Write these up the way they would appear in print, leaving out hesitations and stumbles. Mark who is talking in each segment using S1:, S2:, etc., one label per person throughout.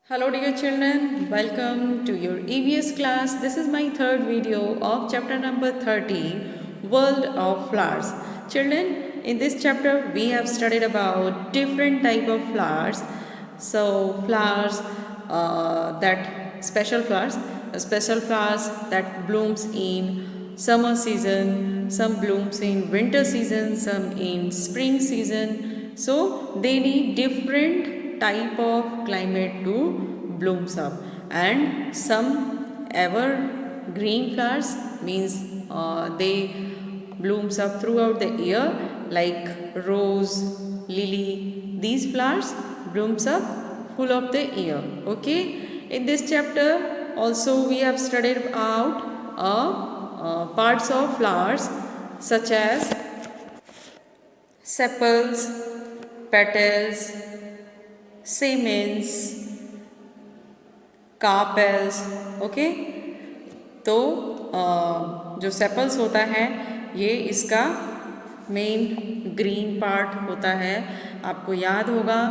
S1: Hello dear children, welcome to your EVS class. This is my third video of chapter number 13, World of Flowers. Children, in this chapter we have studied about different type of flowers. So flowers special flowers that blooms in summer season, some blooms in winter season, some in spring season. So they need different type of climate to blooms up, and some evergreen flowers means they blooms up throughout the year, like rose, lily. These flowers blooms up full of the year. Okay, in this chapter also we have studied about parts of flowers such as sepals, petals, stamens, carpels. Okay, तो जो sepals होता है ये इसका main green part होता है. आपको याद होगा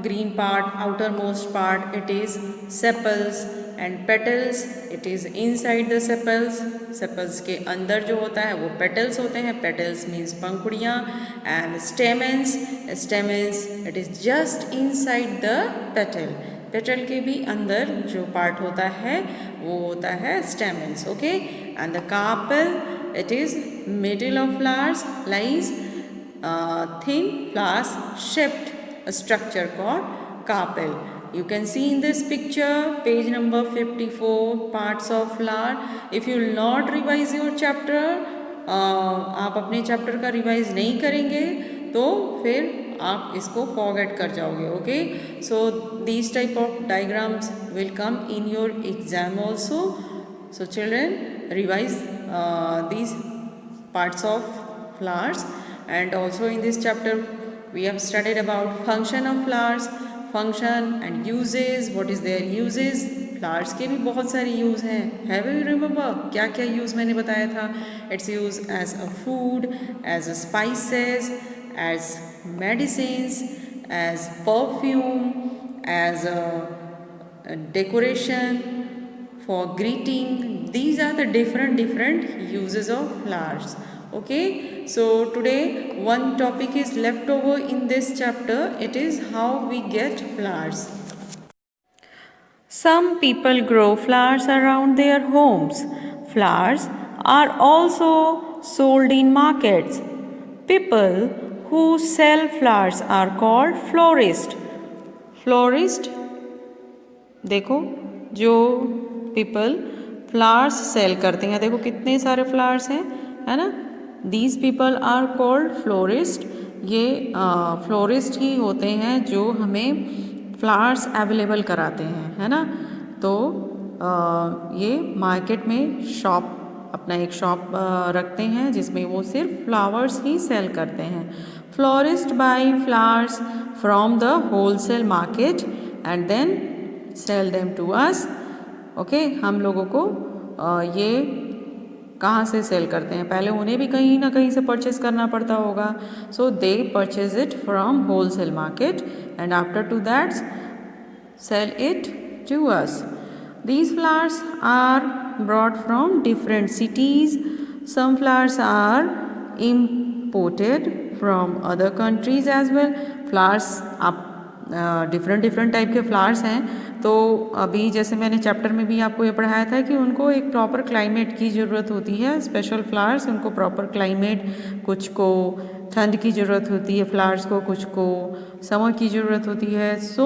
S1: green part, outer most part, it is sepals, and petals it is inside the sepals. Sepals के अंदर जो होता है वो पेटल्स होते हैं. पेटल्स मीन्स पंखुड़ियाँ. And stamens it is just inside the petal. Petal के भी अंदर जो पार्ट होता है वो होता है stamens. Okay, and the carpel it is middle of flowers, lies thin flowers shaped structure called carpel. You can see in this picture page number 54 parts of flower. If you will not revise your chapter, आप अपने chapter का revise नहीं करेंगे तो फिर आप इसको forget कर जाओगे. Okay, so these type of diagrams will come in your exam also. So children, revise these parts of flowers. And also in this chapter we have studied about function of flowers, function and uses. What is their uses? Flowers के भी बहुत सारे use हैं. Have you remember क्या क्या use मैंने बताया था? It's use as a food, as a spices, as medicines, as perfume, as a decoration, for greeting. These are the different uses of flowers. Okay, so today one topic is left over in this chapter. It is how we get flowers. Some people grow flowers around their homes. Flowers are also sold in markets. People who sell flowers are called florists. Florist, देखो जो people flowers sell करते हैं, देखो कितने सारे flowers हैं, है ना. These people are called florist. ये florist ही होते हैं जो हमें फ्लावर्स अवेलेबल कराते हैं, है ना. तो ये मार्केट में अपना एक शॉप रखते हैं जिसमें वो सिर्फ फ्लावर्स ही सेल करते हैं. Florist buy flowers from the wholesale market and then sell them to us. Okay, हम लोगों को ये कहाँ से सेल करते हैं? पहले उन्हें भी कहीं ना कहीं से परचेज करना पड़ता होगा. So they purchase it from wholesale market and after to that sell it to us. These flowers are brought from different cities. Some flowers are imported from other countries as well. Flowers आप different type के flowers हैं. तो अभी जैसे मैंने chapter में भी आपको ये पढ़ाया था कि उनको एक प्रॉपर क्लाइमेट की ज़रूरत होती है. स्पेशल फ्लावर्स, उनको प्रॉपर क्लाइमेट, कुछ को ठंड की ज़रूरत होती है फ्लावर्स को, कुछ को समर की ज़रूरत होती है. सो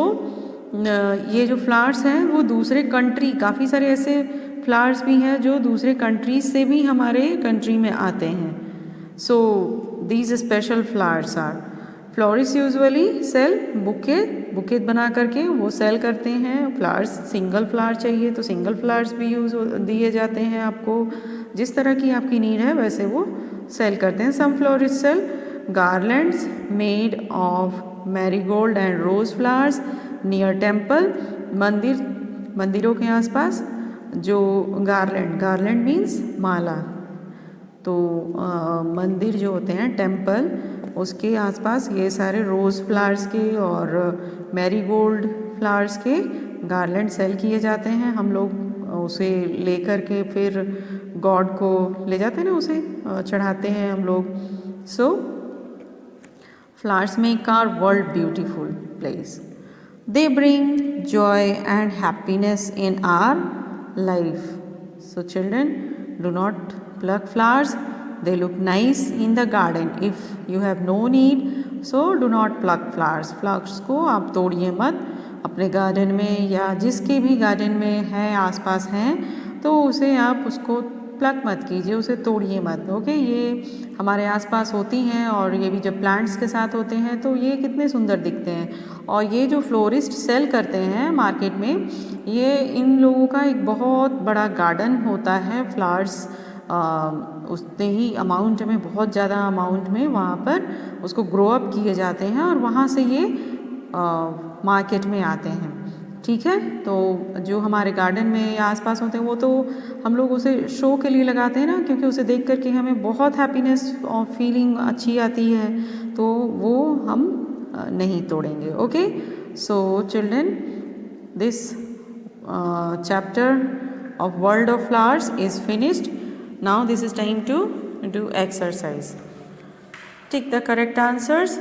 S1: ये जो फ्लावर्स हैं वो दूसरे कंट्री, काफ़ी सारे ऐसे फ्लावर्स भी हैं जो दूसरे कंट्रीज से भी हमारे कंट्री में आते हैं. So these special flowers are florist usually sell bouquet बना करके वो सेल करते हैं. फ्लावर्स, सिंगल फ्लावर चाहिए तो सिंगल फ्लावर्स भी यूज़ दिए जाते हैं आपको. जिस तरह की आपकी नीड है वैसे वो सेल करते हैं. Some florist sell garlands made of marigold and rose flowers near temple. मंदिरों के आसपास जो गार्लैंड मीन्स माला. तो मंदिर जो होते हैं टेम्पल, उसके आसपास ये सारे रोज़ फ्लावर्स के और मैरीगोल्ड फ्लावर्स के गार्लैंड सेल किए जाते हैं, हम लोग उसे ले कर के फिर गॉड को ले जाते हैं ना, उसे चढ़ाते हैं हम लोग. सो flowers make our world beautiful place. They bring joy and happiness in our life. So children, do not pluck flowers. They look nice in the garden. If you have no need, so do not pluck flowers. Flowers को आप तोड़िए मत. अपने garden में या जिसके भी garden में है आसपास हैं तो उसे आप उसको प्लक मत कीजिए, उसे तोड़िए मत. ओके, ये हमारे आसपास होती हैं और ये भी जब प्लांट्स के साथ होते हैं तो ये कितने सुंदर दिखते हैं. और ये जो फ्लोरिस्ट सेल करते हैं मार्केट में, ये इन लोगों का एक बहुत बड़ा गार्डन होता है. फ्लावर्स उतने ही अमाउंट में, बहुत ज़्यादा अमाउंट में वहाँ पर उसको ग्रो अप किए जाते हैं और वहाँ से ये मार्केट में आते हैं. ठीक है, तो जो हमारे गार्डन में या आसपास होते हैं वो तो हम लोग उसे शो के लिए लगाते हैं ना, क्योंकि उसे देख कर के हमें बहुत हैप्पीनेस और फीलिंग अच्छी आती है, तो वो हम नहीं तोड़ेंगे. Okay, so children, this chapter of world of flowers is finished. Now this is time to do exercise. Tick the correct answers.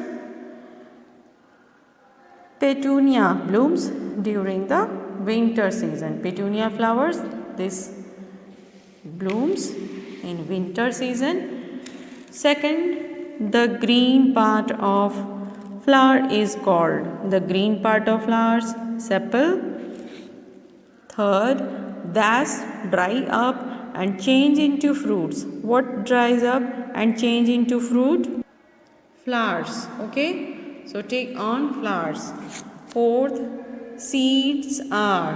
S1: Petunia blooms during the winter season. Petunia flowers, this blooms in winter season. Second, the green part of flower is called, the green part of flowers, sepal. Third, that dry up and change into fruits. What dries up and change into fruit? Flowers. Okay, so take on flowers. Fourth, seeds are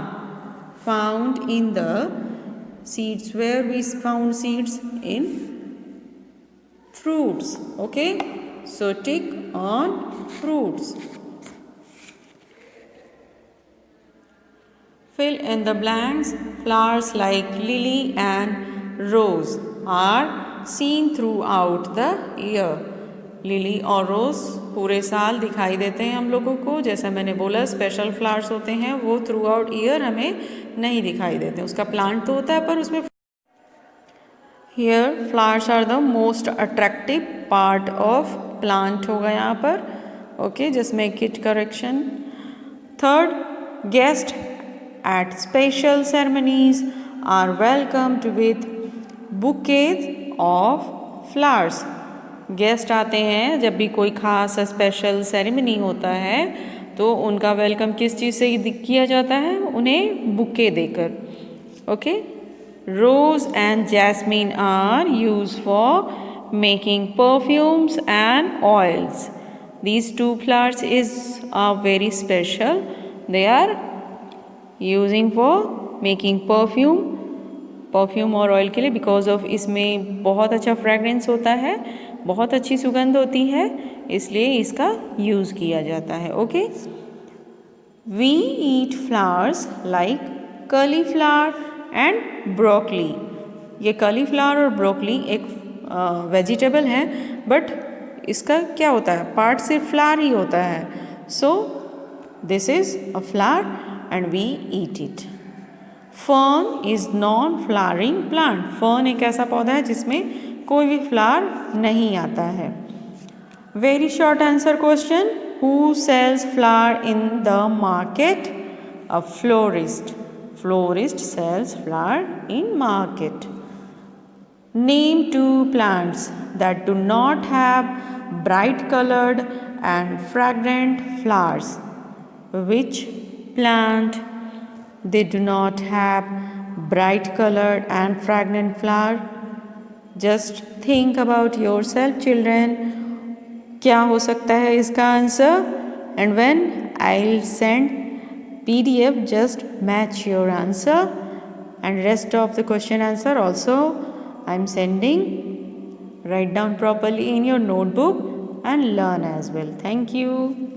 S1: found in the seeds. Where we found seeds? In fruits. Okay, so tick on fruits. Fill in the blanks. Flowers like lily and rose are seen throughout the year. Lily और रोज़ पूरे साल दिखाई देते हैं हम लोगों को. जैसा मैंने बोला, स्पेशल फ्लावर्स होते हैं वो थ्रू आउट ईयर हमें नहीं दिखाई देते. उसका प्लांट तो होता है पर उसमें. Here flowers are the most attractive part of plant होगा यहाँ पर. ओके, जिसमें किट correction. Third, guest at special ceremonies are welcomed with bouquets of flowers. Guest आते हैं जब भी कोई खास स्पेशल सेरेमनी होता है तो उनका वेलकम किस चीज़ से किया जाता है? उन्हें बुके देकर. Okay, rose and jasmine are use for making perfumes and oils. These two flowers is are very special. They are using for making perfume और ऑयल के लिए, बिकॉज ऑफ इसमें बहुत अच्छा फ्रेगरेंस होता है, बहुत अच्छी सुगंध होती है, इसलिए इसका यूज़ किया जाता है. Okay, we eat flowers like cauliflower and broccoli. ये कॉलीफ्लावर और ब्रोकली एक वेजिटेबल है, बट इसका क्या होता है? पार्ट सिर्फ फ्लावर ही होता है. So this is a flower and we eat it. Fern is non flowering plant. Fern एक ऐसा पौधा है जिसमें कोई भी फ्लावर नहीं आता है. Very short answer question. Who sells flower in the market? A florist. Florist sells flower in market. Name two plants that do not have bright coloured and fragrant flowers. Which plant they do not have bright colored and fragrant flower? Just think about yourself, children. क्या हो सकता है इसका answer? And when I'll send PDF, just match your answer, and rest of the question answer also I'm sending. Write down properly in your notebook and learn as well. Thank you.